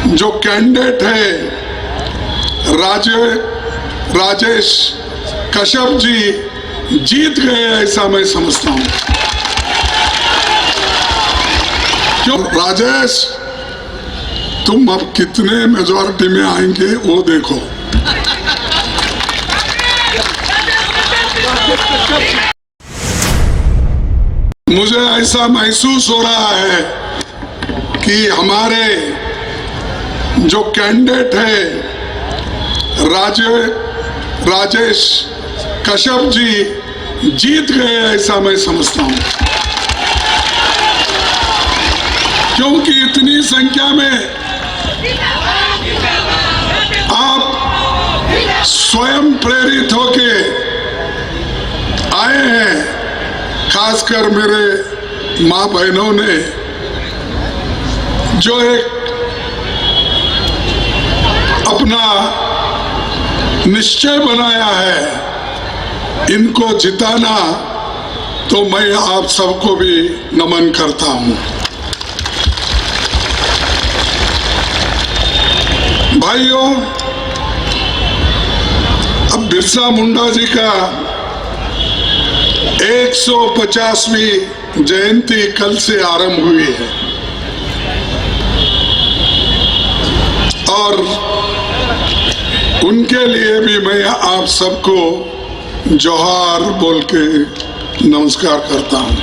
जो कैंडिडेट है राजेश कश्यप जी जीत गए ऐसा मैं समझता हूं। क्यों राजेश, तुम अब कितने मेजॉरिटी में आएंगे वो देखो। मुझे ऐसा महसूस हो रहा है कि हमारे जो कैंडिडेट है राजेश कश्यप जी जीत गए ऐसा मैं समझता हूं। क्योंकि इतनी संख्या में आप स्वयं प्रेरित होके आए हैं, खासकर मेरे माँ बहनों ने जो एक अपना निश्चय बनाया है इनको जिताना, तो मैं आप सबको भी नमन करता हूं। भाइयों, अब बिरसा मुंडा जी का 150वीं जयंती कल से आरंभ हुई है और उनके लिए भी मैं आप सबको जोहार बोल के नमस्कार करता हूं।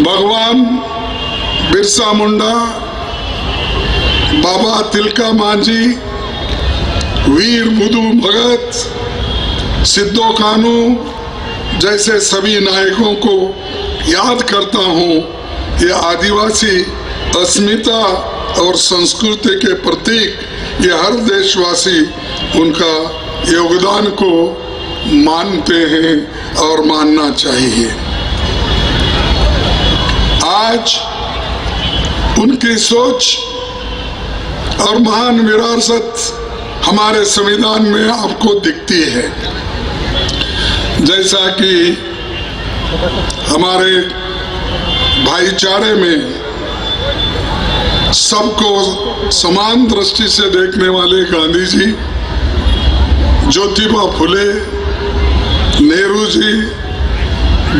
भगवान बिरसा मुंडा, बाबा तिलका मांझी, वीर बुधु भगत, सिद्धो कानू जैसे सभी नायकों को याद करता हूं। ये आदिवासी अस्मिता और संस्कृति के प्रतीक, ये हर देशवासी उनका योगदान को मानते हैं और मानना चाहिए। आज उनकी सोच और महान विरासत हमारे संविधान में आपको दिखती है। जैसा कि हमारे भाईचारे में सबको समान दृष्टि से देखने वाले गांधी जी, ज्योतिबा फुले, नेहरू जी,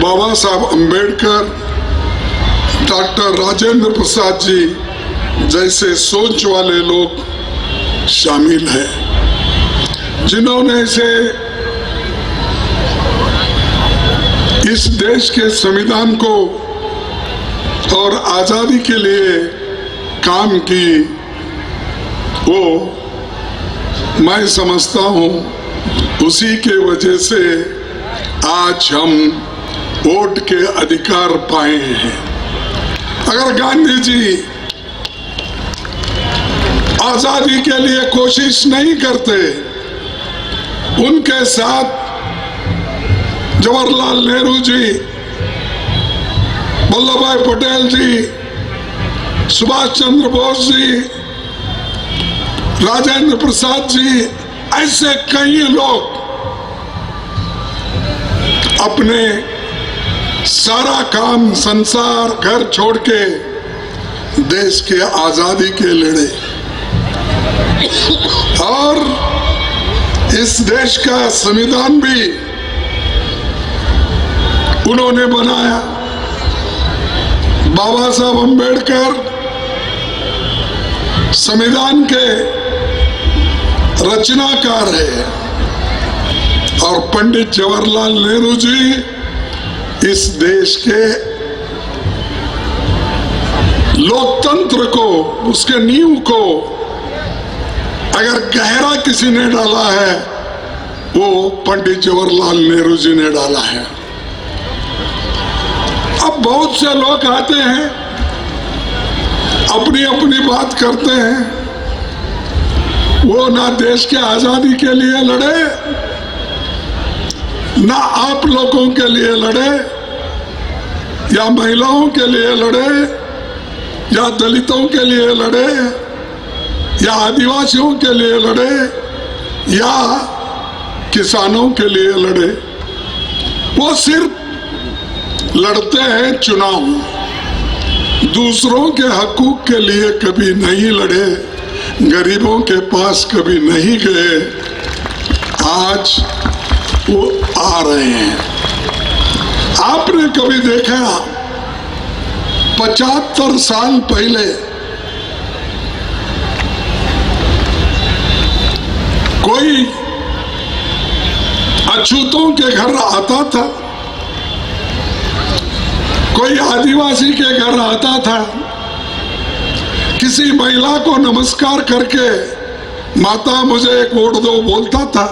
बाबा साहब अंबेडकर, डॉक्टर राजेंद्र प्रसाद जी जैसे सोच वाले लोग शामिल हैं, जिन्होंने से इस देश के संविधान को और आजादी के लिए काम की, वो मैं समझता हूं उसी के वजह से आज हम वोट के अधिकार पाए हैं। अगर गांधी जी आजादी के लिए कोशिश नहीं करते, उनके साथ जवाहरलाल नेहरू जी, वल्लभ भाई पटेल जी, सुभाष चंद्र बोस जी, राजेंद्र प्रसाद जी, ऐसे कई लोग अपने सारा काम, संसार, घर छोड़ के देश के आजादी के लड़े और इस देश का संविधान भी उन्होंने बनाया। बाबा साहब अंबेडकर संविधान के रचनाकार है और पंडित जवाहरलाल नेहरू जी इस देश के लोकतंत्र को, उसके नींव को अगर गहरा किसी ने डाला है, वो पंडित जवाहरलाल नेहरू जी ने डाला है। अब बहुत से लोग आते हैं, अपनी अपनी बात करते हैं, वो ना देश के आजादी के लिए लड़े, ना आप लोगों के लिए लड़े, या महिलाओं के लिए लड़े, या दलितों के लिए लड़े, या आदिवासियों के लिए लड़े, या किसानों के लिए लड़े। वो सिर्फ लड़ते हैं चुनाव। दूसरों के हकूक के लिए कभी नहीं लड़े, गरीबों के पास कभी नहीं गए, आज वो आ रहे हैं। आपने कभी देखा 75 साल पहले कोई अछूतों के घर आता था, कोई आदिवासी के घर आता था, किसी महिला को नमस्कार करके माता मुझे एक वोट दो बोलता था,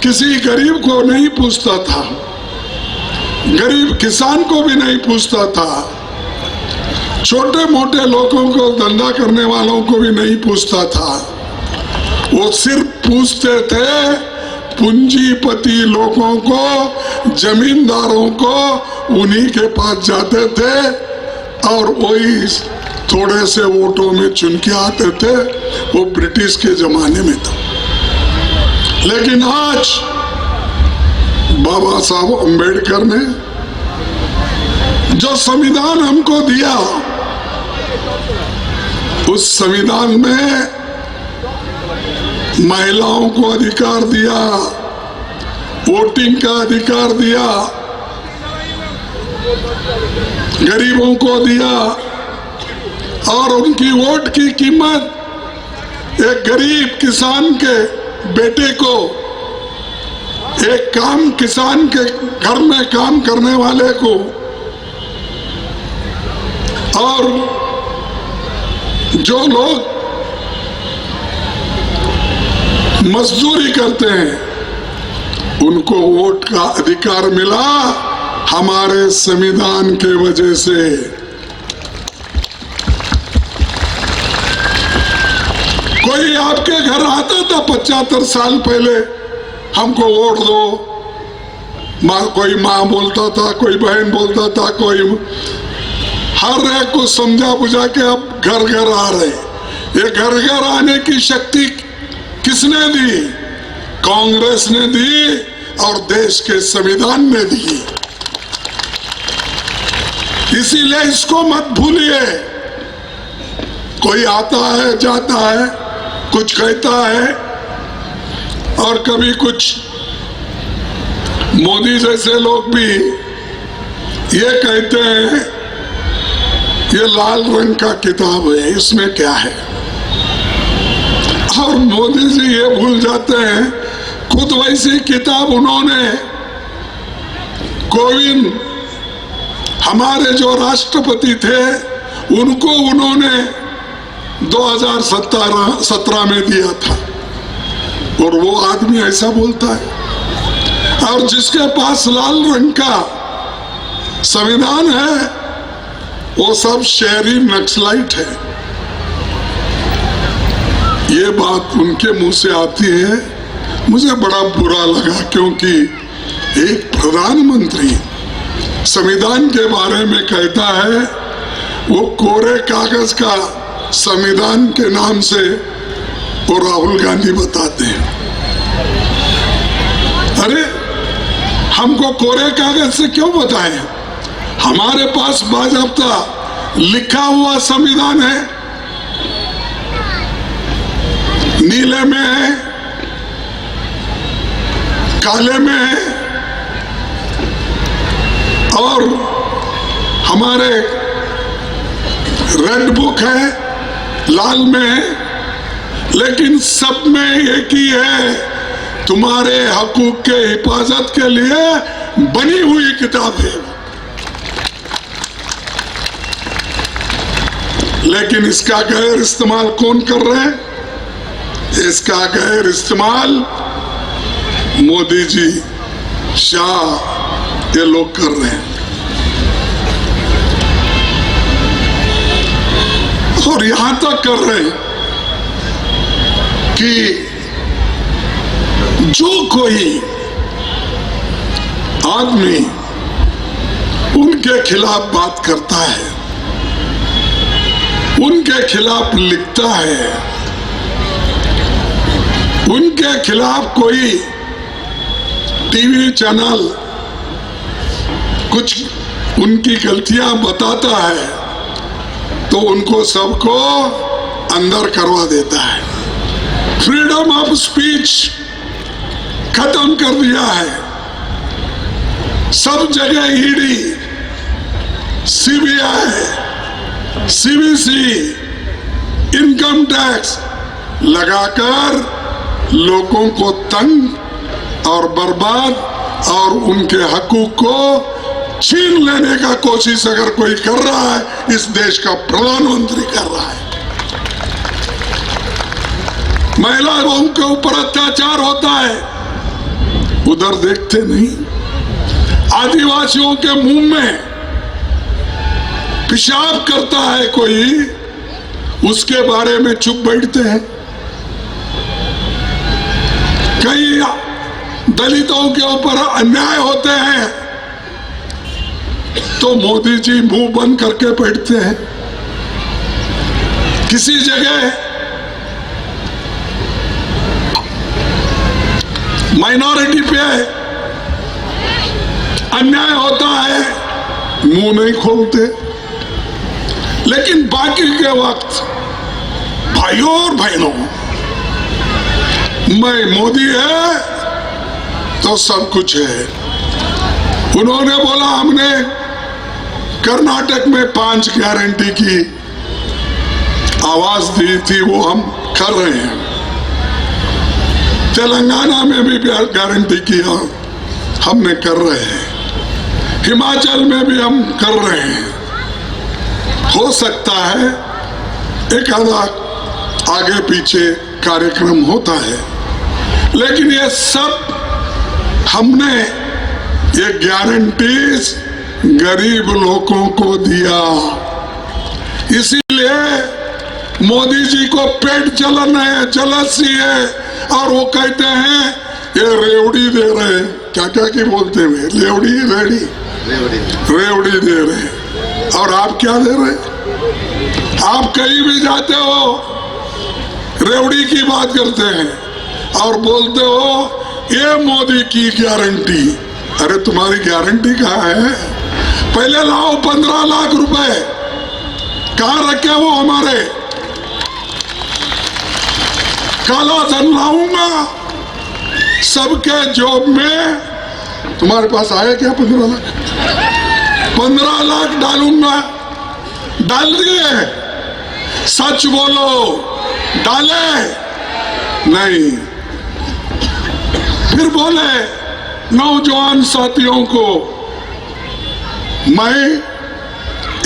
किसी गरीब को नहीं पूछता था, गरीब किसान को भी नहीं पूछता था, छोटे मोटे लोगों को, धंधा करने वालों को भी नहीं पूछता था। वो सिर्फ पूछते थे पूंजीपति लोगों को, जमींदारों को, उन्हीं के पास जाते थे और वही थोड़े से वोटों में चुन के आते थे। वो ब्रिटिश के जमाने में था। लेकिन आज बाबा साहब अम्बेडकर ने जो संविधान हमको दिया, उस संविधान में महिलाओं को अधिकार दिया, वोटिंग का अधिकार दिया, गरीबों को दिया और उनकी वोट की कीमत एक गरीब किसान के बेटे को, एक किसान के घर में काम करने वाले को, और जो लोग मजदूरी करते हैं उनको वोट का अधिकार मिला हमारे संविधान के वजह से। कोई आपके घर आता था 75 साल पहले, हमको वोट दो, कोई माँ बोलता था, कोई बहन बोलता था, कोई, हर एक को समझा बुझा के अब घर घर आ रहे। ये घर घर आने की शक्ति किसने दी? कांग्रेस ने दी और देश के संविधान ने दी। इसीलिए इसको मत भूलिए। कोई आता है, जाता है, कुछ कहता है, और कभी कुछ मोदी जैसे लोग भी ये कहते हैं ये लाल रंग का किताब है, इसमें क्या है। और मोदी जी ये भूल जाते हैं खुद वैसी किताब उन्होंने, कोविंद हमारे जो राष्ट्रपति थे उनको उन्होंने 2017 में दिया था। और वो आदमी ऐसा बोलता है। और जिसके पास लाल रंग का संविधान है वो सब शहरी नक्सलाइट है। ये बात उनके मुंह से आती है, मुझे बड़ा बुरा लगा, क्योंकि एक प्रधानमंत्री संविधान के बारे में कहता है वो कोरे कागज का संविधान के नाम से वो राहुल गांधी बताते हैं। अरे हमको कोरे कागज से क्यों बताएं? हमारे पास बाज़ाब्ता लिखा हुआ संविधान है, नीले में है, काले में है, और हमारे रेड बुक है, लाल में है, लेकिन सब में एक ही है, तुम्हारे हकूक के हिफाजत के लिए बनी हुई किताब है। लेकिन इसका गैर इस्तेमाल कौन कर रहे हैं? इसका गैर इस्तेमाल मोदी जी, शाह, ये लोग कर रहे हैं। और यहां तक कर रहे हैं कि जो कोई आदमी उनके खिलाफ बात करता है, उनके खिलाफ लिखता है, उनके खिलाफ कोई टीवी चैनल कुछ उनकी गलतियां बताता है तो उनको सबको अंदर करवा देता है। फ्रीडम ऑफ स्पीच खत्म कर दिया है। सब जगह ED, CBI, CBC, income tax लगाकर लोगों को तंग और बर्बाद और उनके हकूक को छीन लेने का कोशिश अगर कोई कर रहा है, इस देश का प्रधानमंत्री कर रहा है। महिलाओं के ऊपर अत्याचार होता है, उधर देखते नहीं। आदिवासियों के मुंह में पेशाब करता है कोई, उसके बारे में चुप बैठते हैं। कई दलितों के ऊपर अन्याय होते हैं तो मोदी जी मुंह बंद करके बैठते हैं। किसी जगह माइनॉरिटी पे अन्याय होता है, मुंह नहीं खोलते। लेकिन बाकी के वक्त भाइयों और बहनों, मैं मोदी है तो सब कुछ है। उन्होंने बोला हमने कर्नाटक में 5 गारंटी की आवाज दी थी, वो हम कर रहे हैं। तेलंगाना में भी गारंटी किया, हमने कर रहे हैं। हिमाचल में भी हम कर रहे हैं। हो सकता है एक आधा आगे पीछे कार्यक्रम होता है, लेकिन ये सब हमने ये गारंटीज गरीब लोगों को दिया। इसीलिए मोदी जी को पेट जलन है, जलसी है, और वो कहते हैं ये रेवड़ी दे रहे हैं। क्या क्या की बोलते हैं, रेवड़ी रेडी रेवड़ी दे रहे हैं। और आप क्या दे रहे हैं? आप कहीं भी जाते हो रेवड़ी की बात करते हैं और बोलते हो ये मोदी की गारंटी। अरे तुम्हारी गारंटी कहाँ है? पहले लाओ 15 लाख रुपए, कहाँ रखे वो हमारे? काला धन लाऊंगा सबके जॉब में। तुम्हारे पास आया क्या 15 लाख? 15 लाख डालूंगा। डाल दिए? सच बोलो, डाले? नहीं। फिर बोले नौजवान साथियों को मैं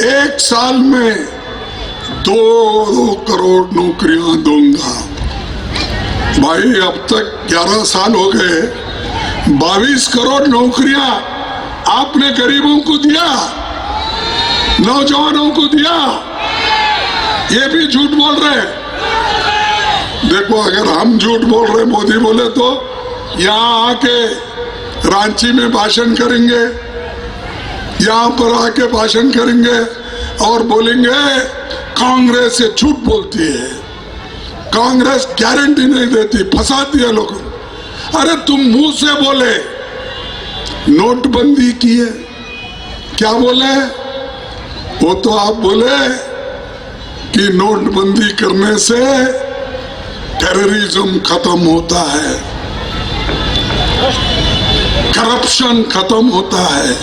1 साल में 2 करोड़ नौकरियां दूंगा। भाई अब तक 11 साल हो गए, 22 करोड़ नौकरियां आपने गरीबों को दिया, नौजवानों को दिया। ये भी झूठ बोल रहे। देखो अगर हम झूठ बोल रहे, मोदी बोले तो यहाँ आके रांची में भाषण करेंगे, यहाँ पर आके भाषण करेंगे और बोलेंगे कांग्रेस ये झूठ बोलती है, कांग्रेस गारंटी नहीं देती, फंसाती है लोगों। अरे तुम मुंह से बोले नोटबंदी की है, क्या बोले? वो तो आप बोले कि नोटबंदी करने से टेररिज्म खत्म होता है, करप्शन खत्म होता है,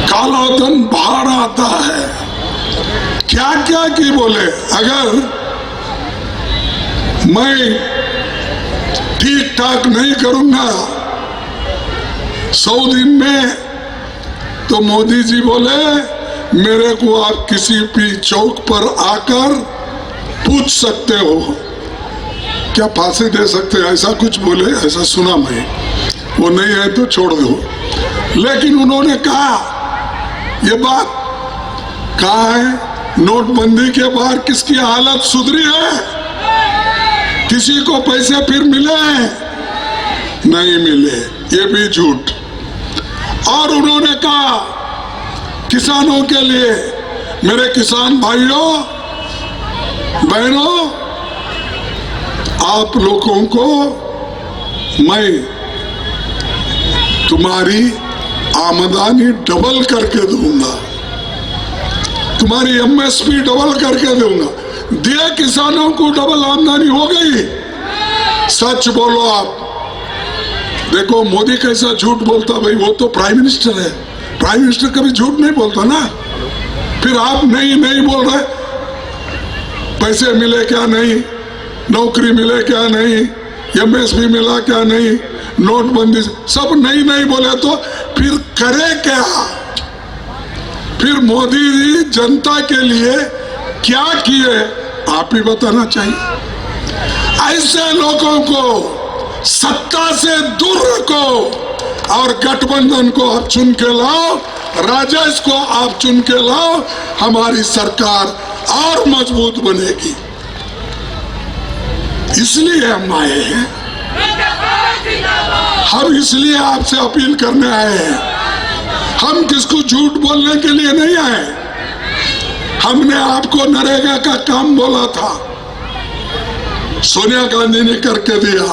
काला धन बाहर आता है। क्या क्या की बोले। अगर मैं ठीक ठाक नहीं करूंगा 100 दिन में, तो मोदी जी बोले मेरे को आप किसी भी चौक पर आकर पूछ सकते हो, क्या फांसी दे सकते हो, ऐसा कुछ बोले, ऐसा सुना मैं। वो नहीं है तो छोड़ दो। लेकिन उन्होंने कहा, ये बात कहा है नोटबंदी के बाद किसकी हालत सुधरी है? किसी को पैसे फिर मिले? नहीं मिले, ये भी झूठ। और उन्होंने कहा किसानों के लिए, मेरे किसान भाइयों बहनों, आप लोगों को मैं तुम्हारी आमदनी डबल करके दूंगा, तुम्हारी एमएसपी डबल करके दूंगा। दिए किसानों को डबल आमदनी हो गई। सच बोलो आप। देखो मोदी कैसा झूठ बोलता, भाई वो तो प्राइम मिनिस्टर है, प्राइम मिनिस्टर कभी झूठ नहीं बोलता ना। फिर आप नहीं बोल रहे, पैसे मिले क्या नहीं, नौकरी मिले क्या नहीं, एमएसपी मिला क्या नहीं, नोटबंदी, सब नहीं बोले तो फिर करे क्या? फिर मोदी जी जनता के लिए क्या किए आप ही बताना चाहिए। ऐसे लोगों को सत्ता से दूर रखो और गठबंधन को आप चुन के लाओ, राजेश को आप चुन के लाओ, हमारी सरकार और मजबूत बनेगी। इसलिए हम आए हैं, हम इसलिए आपसे अपील करने आए हैं। हम किसको झूठ बोलने के लिए नहीं आए। हमने आपको नरेगा का काम बोला था, सोनिया गांधी ने करके दिया।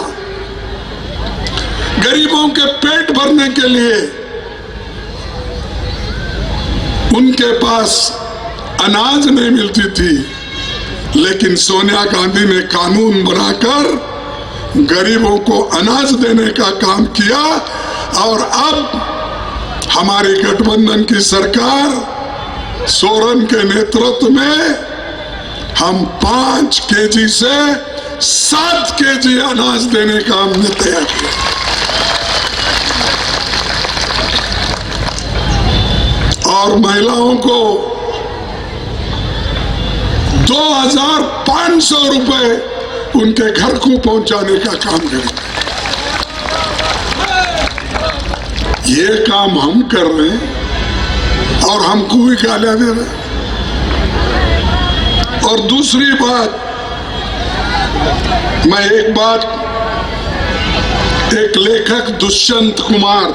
गरीबों के पेट भरने के लिए उनके पास अनाज नहीं मिलती थी, लेकिन सोनिया गांधी ने कानून बनाकर गरीबों को अनाज देने का काम किया। और अब हमारी गठबंधन की सरकार सोरेन के नेतृत्व में हम 5 केजी से 7 केजी अनाज देने का हमने तैयार किया। और महिलाओं को 2500 रुपए उनके घर को पहुंचाने का काम करें। ये काम हम कर रहे हैं और हमको भी गालियां दे रहे हैं। और दूसरी बात, मैं एक लेखक दुष्यंत कुमार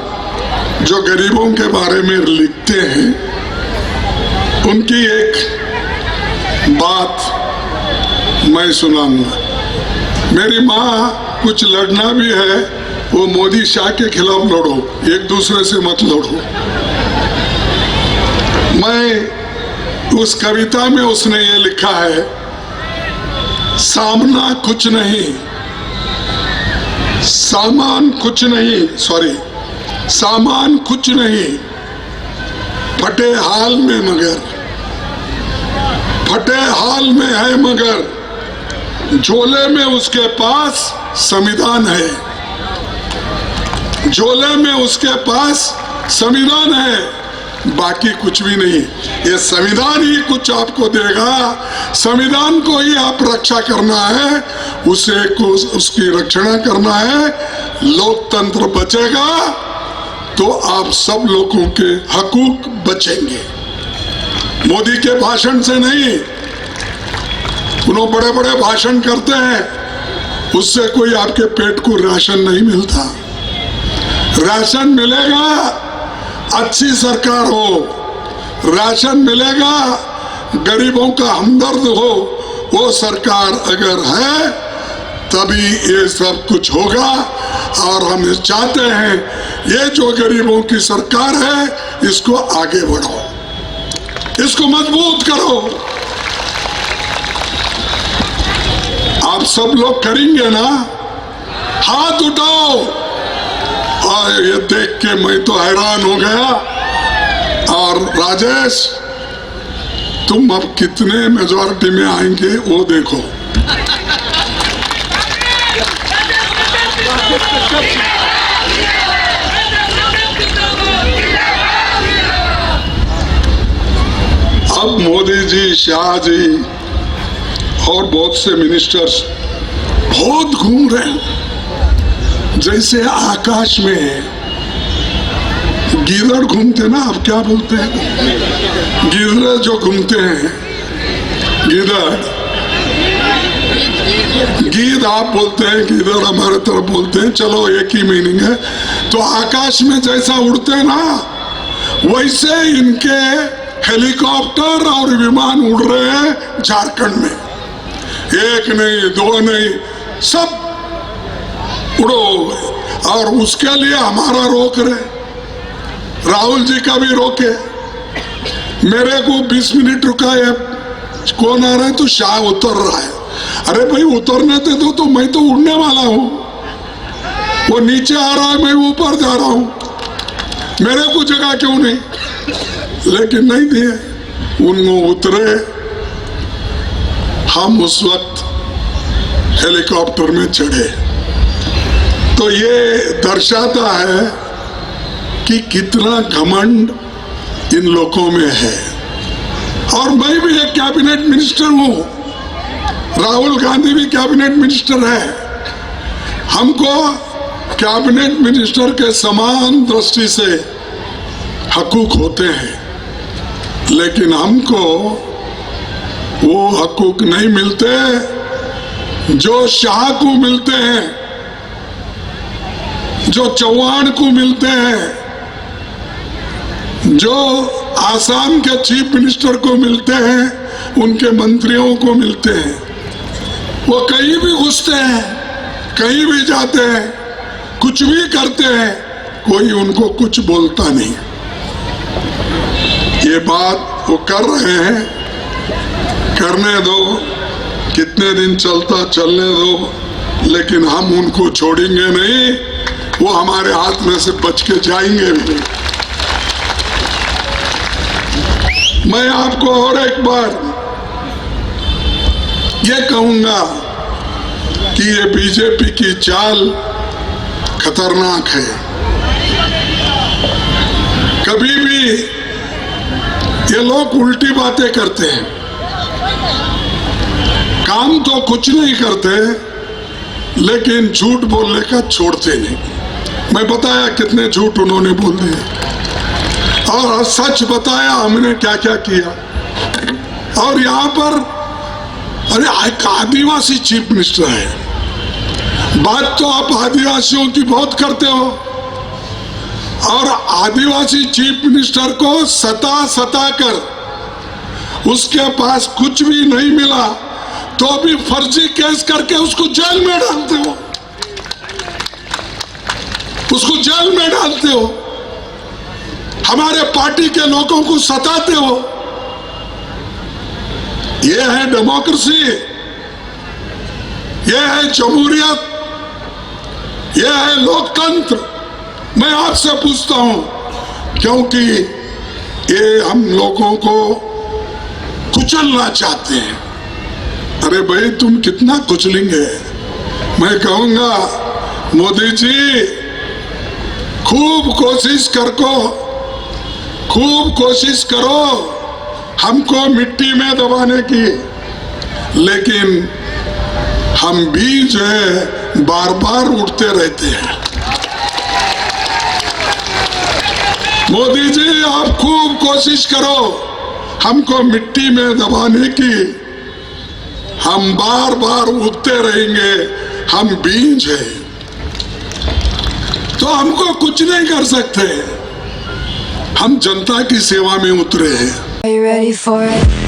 जो गरीबों के बारे में लिखते हैं, उनकी एक बात मैं सुनाऊंगा। मेरी माँ कुछ लड़ना भी है, वो मोदी शाह के खिलाफ लड़ो, एक दूसरे से मत लड़ो। मैं उस कविता में उसने ये लिखा है, सामना कुछ नहीं, सामान कुछ नहीं, सॉरी, सामान कुछ नहीं, फटे हाल में मगर, फटे हाल में है मगर, झोले में उसके पास संविधान है, झोले में उसके पास संविधान है, बाकी कुछ भी नहीं। ये संविधान ही कुछ आपको देगा, संविधान को ही आप रक्षा करना है, उसे को उसकी रक्षणा करना है। लोकतंत्र बचेगा तो आप सब लोगों के हकूक बचेंगे। मोदी के भाषण से नहीं, उन्होंने बड़े बड़े भाषण करते हैं, उससे कोई आपके पेट को राशन नहीं मिलता। राशन मिलेगा अच्छी सरकार हो, राशन मिलेगा गरीबों का हमदर्द हो, वो सरकार अगर है तभी ये सब कुछ होगा। और हम चाहते हैं ये जो गरीबों की सरकार है, इसको आगे बढ़ाओ, इसको मजबूत करो। आप सब लोग करेंगे ना? हाथ उठाओ। और ये देख के मैं तो हैरान हो गया। और राजेश, तुम अब कितने मेजॉरिटी में आएंगे वो देखो। अब मोदी जी, शाह जी और बहुत से मिनिस्टर्स बहुत घूम रहे हैं, जैसे आकाश में गीदड़ घूमते ना, आप क्या बोलते हैं, गीदड़ जो घूमते हैं, गीदड़, गीद आप बोलते हैं, गीदड़ हमारे तरफ बोलते हैं, चलो एक ही मीनिंग है। तो आकाश में जैसा उड़ते हैं ना, वैसे इनके हेलीकॉप्टर और विमान उड़ रहे हैं झारखंड में। एक नहीं, दो नहीं, सब उड़ो। और उसके लिए हमारा रोक रहे, राहुल जी का भी रोके। मेरे को 20 मिनट रुका है, कौन आ रहा है? तो शाह उतर रहा है। अरे भाई उतरने दे दो, तो मैं तो उड़ने वाला हूं। वो नीचे आ रहा है, मैं ऊपर जा रहा हूं, मेरे को जगह क्यों नहीं? लेकिन नहीं दिए, उनको उतरे। हम उस वक्त हेलीकॉप्टर में चढ़े। तो ये दर्शाता है कि कितना घमंड इन लोगों में है। और मैं भी एक कैबिनेट मिनिस्टर हूं, राहुल गांधी भी कैबिनेट मिनिस्टर है। हमको कैबिनेट मिनिस्टर के समान दृष्टि से हकूक होते हैं, लेकिन हमको वो हकूक नहीं मिलते जो शाह को मिलते हैं, जो चौहान को मिलते हैं, जो आसाम के चीफ मिनिस्टर को मिलते हैं, उनके मंत्रियों को मिलते हैं। वो कहीं भी घुसते हैं, कहीं भी जाते हैं, कुछ भी करते हैं, कोई उनको कुछ बोलता नहीं। ये बात वो कर रहे हैं, करने दो, कितने दिन चलता चलने दो, लेकिन हम उनको छोड़ेंगे नहीं। वो हमारे हाथ में से बच के जाएंगे भी। मैं आपको और एक बार ये कहूंगा कि ये बीजेपी की चाल खतरनाक है। कभी भी ये लोग उल्टी बातें करते हैं, काम तो कुछ नहीं करते, लेकिन झूठ बोलने का छोड़ते नहीं। मैं बताया कितने झूठ उन्होंने बोल दिए, और सच बताया हमने क्या क्या किया। और यहाँ पर अरे एक आदिवासी चीफ मिनिस्टर है। बात तो आप आदिवासियों की बहुत करते हो, और आदिवासी चीफ मिनिस्टर को सता कर उसके पास कुछ भी नहीं मिला तो भी फर्जी केस करके उसको जेल में डालते हो, उसको जेल में डालते हो, हमारे पार्टी के लोगों को सताते हो। ये है डेमोक्रेसी, ये है जमहूरियत, ये है लोकतंत्र। मैं आपसे पूछता हूं, क्योंकि ये हम लोगों को कुचलना चाहते हैं। अरे भाई तुम कितना कुचलेंगे? मैं कहूंगा मोदी जी खूब कोशिश करो हमको मिट्टी में दबाने की, लेकिन हम भी जो है बार बार उठते रहते हैं। मोदी जी आप खूब कोशिश करो हमको मिट्टी में दबाने की, हम बार बार उठते रहेंगे, हम बीज हैं, तो हमको कुछ नहीं कर सकते। हम जनता की सेवा में उतरे हैं। Are you ready for it?